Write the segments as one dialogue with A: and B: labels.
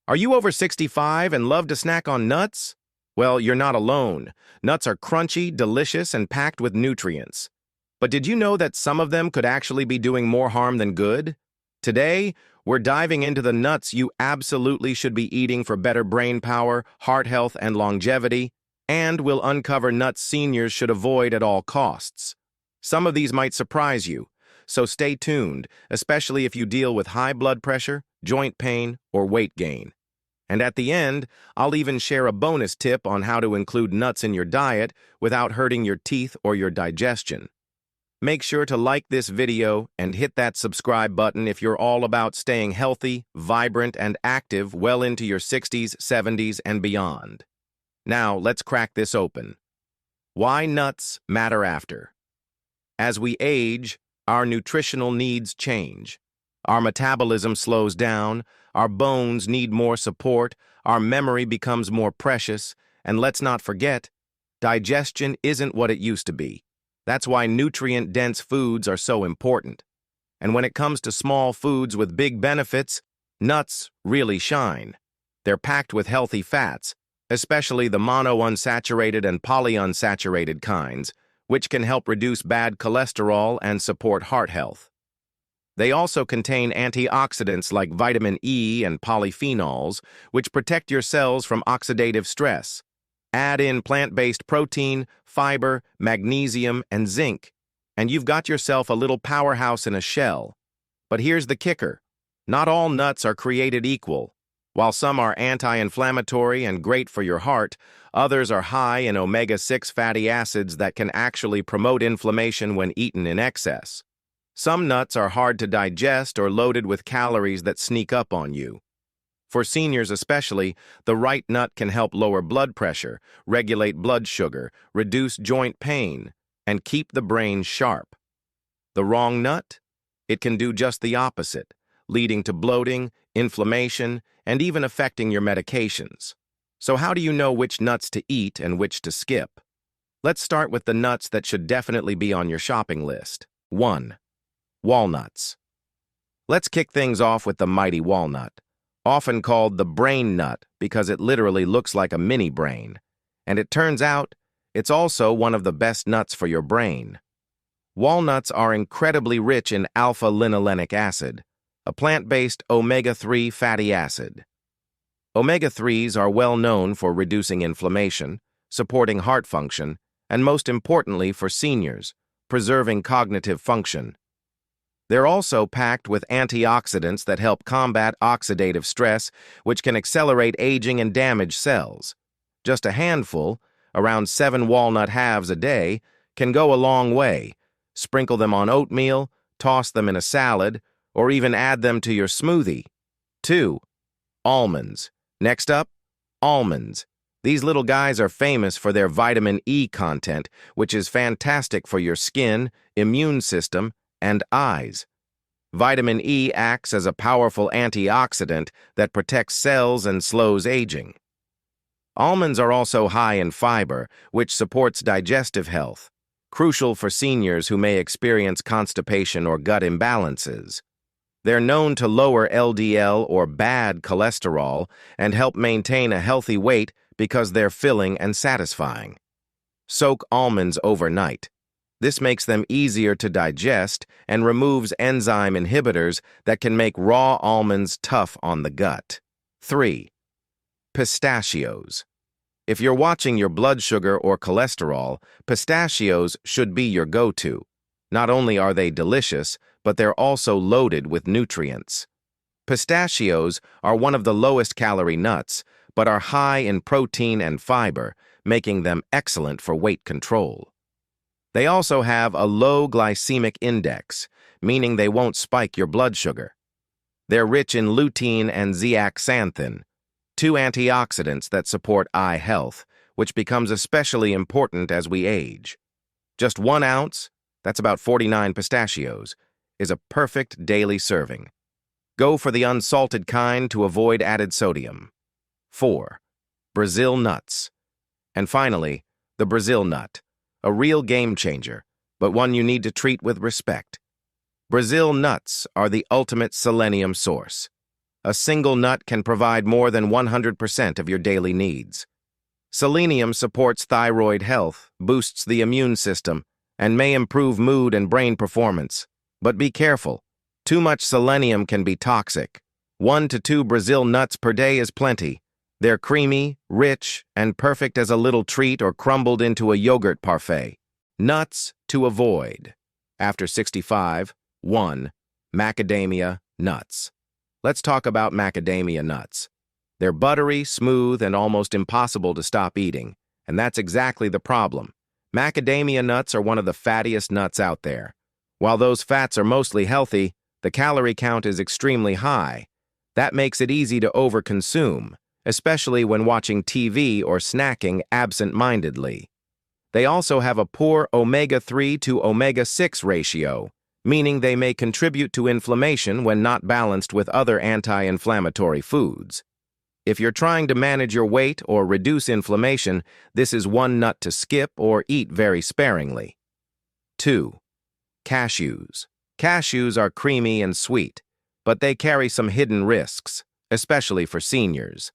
A: Are you over 65 and love to snack on nuts? Well, you're not alone. Nuts are crunchy, delicious, and packed with nutrients. But did you know that some of them could actually be doing more harm than good? Today, we're diving into the nuts you absolutely should be eating for better brain power, heart health, and longevity, and we'll uncover nuts seniors should avoid at all costs. Some of these might surprise you, so stay tuned, especially if you deal with high blood pressure, joint pain, or weight gain. And at the end, I'll even share a bonus tip on how to include nuts in your diet without hurting your teeth or your digestion. Make sure to like this video and hit that subscribe button if you're all about staying healthy, vibrant, and active well into your 60s, 70s, and beyond. Now, let's crack this open. Why nuts matter after. As we age, our nutritional needs change. Our metabolism slows down, our bones need more support, our memory becomes more precious, and let's not forget, digestion isn't what it used to be. That's why nutrient-dense foods are so important. And when it comes to small foods with big benefits, nuts really shine. They're packed with healthy fats, especially the monounsaturated and polyunsaturated kinds, which can help reduce bad cholesterol and support heart health. They also contain antioxidants like vitamin E and polyphenols, which protect your cells from oxidative stress. Add in plant-based protein, fiber, magnesium, and zinc, and you've got yourself a little powerhouse in a shell. But here's the kicker. Not all nuts are created equal. While some are anti-inflammatory and great for your heart, others are high in omega-6 fatty acids that can actually promote inflammation when eaten in excess. Some nuts are hard to digest or loaded with calories that sneak up on you. For seniors especially, the right nut can help lower blood pressure, regulate blood sugar, reduce joint pain, and keep the brain sharp. The wrong nut? It can do just the opposite, leading to bloating, inflammation, and even affecting your medications. So how do you know which nuts to eat and which to skip? Let's start with the nuts that should definitely be on your shopping list. 1. Walnuts. Let's kick things off with the mighty walnut, often called the brain nut because it literally looks like a mini brain. And it turns out, it's also one of the best nuts for your brain. Walnuts are incredibly rich in alpha-linolenic acid, a plant-based omega-3 fatty acid. Omega-3s are well known for reducing inflammation, supporting heart function, and most importantly for seniors, preserving cognitive function. They're also packed with antioxidants that help combat oxidative stress, which can accelerate aging and damage cells. Just a handful, around 7 walnut halves a day, can go a long way. Sprinkle them on oatmeal, toss them in a salad, or even add them to your smoothie. 2. Almonds. Next up, almonds. These little guys are famous for their vitamin E content, which is fantastic for your skin, immune system, and eyes. Vitamin E acts as a powerful antioxidant that protects cells and slows aging. Almonds are also high in fiber, which supports digestive health, crucial for seniors who may experience constipation or gut imbalances. They're known to lower LDL or bad cholesterol and help maintain a healthy weight because they're filling and satisfying. Soak almonds overnight. This makes them easier to digest and removes enzyme inhibitors that can make raw almonds tough on the gut. 3. Pistachios. If you're watching your blood sugar or cholesterol, pistachios should be your go-to. Not only are they delicious, but they're also loaded with nutrients. Pistachios are one of the lowest calorie nuts, but are high in protein and fiber, making them excellent for weight control. They also have a low glycemic index, meaning they won't spike your blood sugar. They're rich in lutein and zeaxanthin, 2 antioxidants that support eye health, which becomes especially important as we age. Just 1 ounce, that's about 49 pistachios, is a perfect daily serving. Go for the unsalted kind to avoid added sodium. 4. Brazil nuts. And finally, the Brazil nut. A real game changer, but one you need to treat with respect. Brazil nuts are the ultimate selenium source. a single nut can provide more than 100% of your daily needs. Selenium supports thyroid health, boosts the immune system, and may improve mood and brain performance. But be careful. Too much selenium can be toxic. 1 to 2 Brazil nuts per day is plenty. They're creamy, rich, and perfect as a little treat or crumbled into a yogurt parfait. Nuts to avoid. After 65, 1. Macadamia nuts. Let's talk about macadamia nuts. They're buttery, smooth, and almost impossible to stop eating. And that's exactly the problem. Macadamia nuts are one of the fattiest nuts out there. While those fats are mostly healthy, the calorie count is extremely high. That makes it easy to overconsume, especially when watching TV or snacking absent-mindedly. They also have a poor omega-3 to omega-6 ratio, meaning they may contribute to inflammation when not balanced with other anti-inflammatory foods. If you're trying to manage your weight or reduce inflammation, this is one nut to skip or eat very sparingly. 2. Cashews. Cashews are creamy and sweet, but they carry some hidden risks, especially for seniors.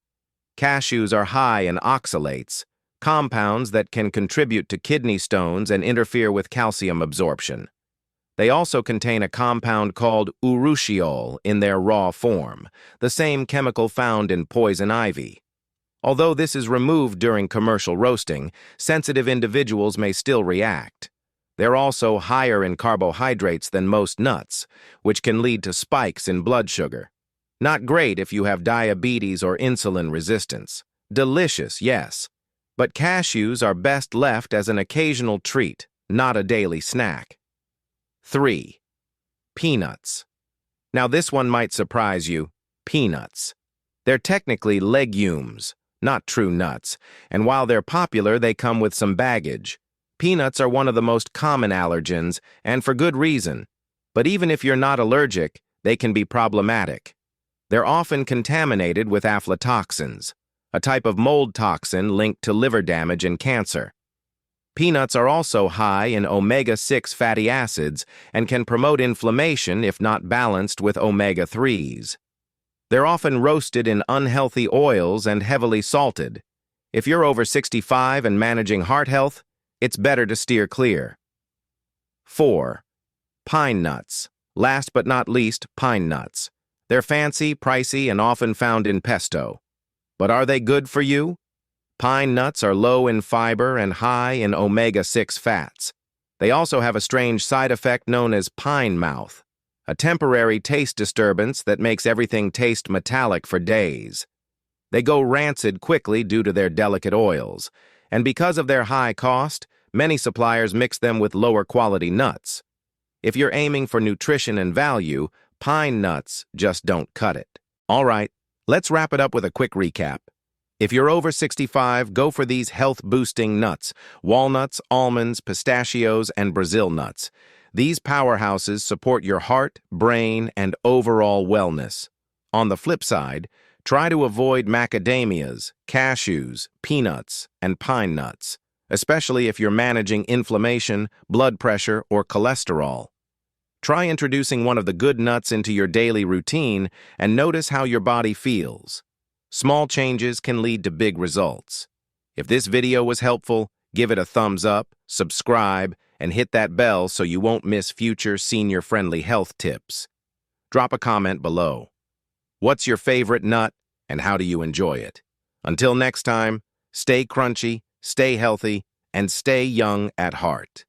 A: Cashews are high in oxalates, compounds that can contribute to kidney stones and interfere with calcium absorption. They also contain a compound called urushiol in their raw form, the same chemical found in poison ivy. Although this is removed during commercial roasting, sensitive individuals may still react. They're also higher in carbohydrates than most nuts, which can lead to spikes in blood sugar. Not great if you have diabetes or insulin resistance. Delicious, yes, but cashews are best left as an occasional treat, not a daily snack. 3. Peanuts. Now this one might surprise you. Peanuts. They're technically legumes, not true nuts, and while they're popular, they come with some baggage. Peanuts are one of the most common allergens, and for good reason. But even if you're not allergic, they can be problematic. They're often contaminated with aflatoxins, a type of mold toxin linked to liver damage and cancer. Peanuts are also high in omega-6 fatty acids and can promote inflammation if not balanced with omega-3s. They're often roasted in unhealthy oils and heavily salted. If you're over 65 and managing heart health, it's better to steer clear. 4. Pine nuts. Last but not least, pine nuts. They're fancy, pricey, and often found in pesto. But are they good for you? Pine nuts are low in fiber and high in omega-6 fats. They also have a strange side effect known as pine mouth, a temporary taste disturbance that makes everything taste metallic for days. They go rancid quickly due to their delicate oils, and because of their high cost, many suppliers mix them with lower quality nuts. If you're aiming for nutrition and value, pine nuts just don't cut it. All right, let's wrap it up with a quick recap. If you're over 65, go for these health-boosting nuts: walnuts, almonds, pistachios, and Brazil nuts. These powerhouses support your heart, brain, and overall wellness. On the flip side, try to avoid macadamias, cashews, peanuts, and pine nuts, especially if you're managing inflammation, blood pressure, or cholesterol. Try introducing one of the good nuts into your daily routine and notice how your body feels. Small changes can lead to big results. If this video was helpful, give it a thumbs up, subscribe, and hit that bell so you won't miss future senior-friendly health tips. Drop a comment below. What's your favorite nut, and how do you enjoy it? Until next time, stay crunchy, stay healthy, and stay young at heart.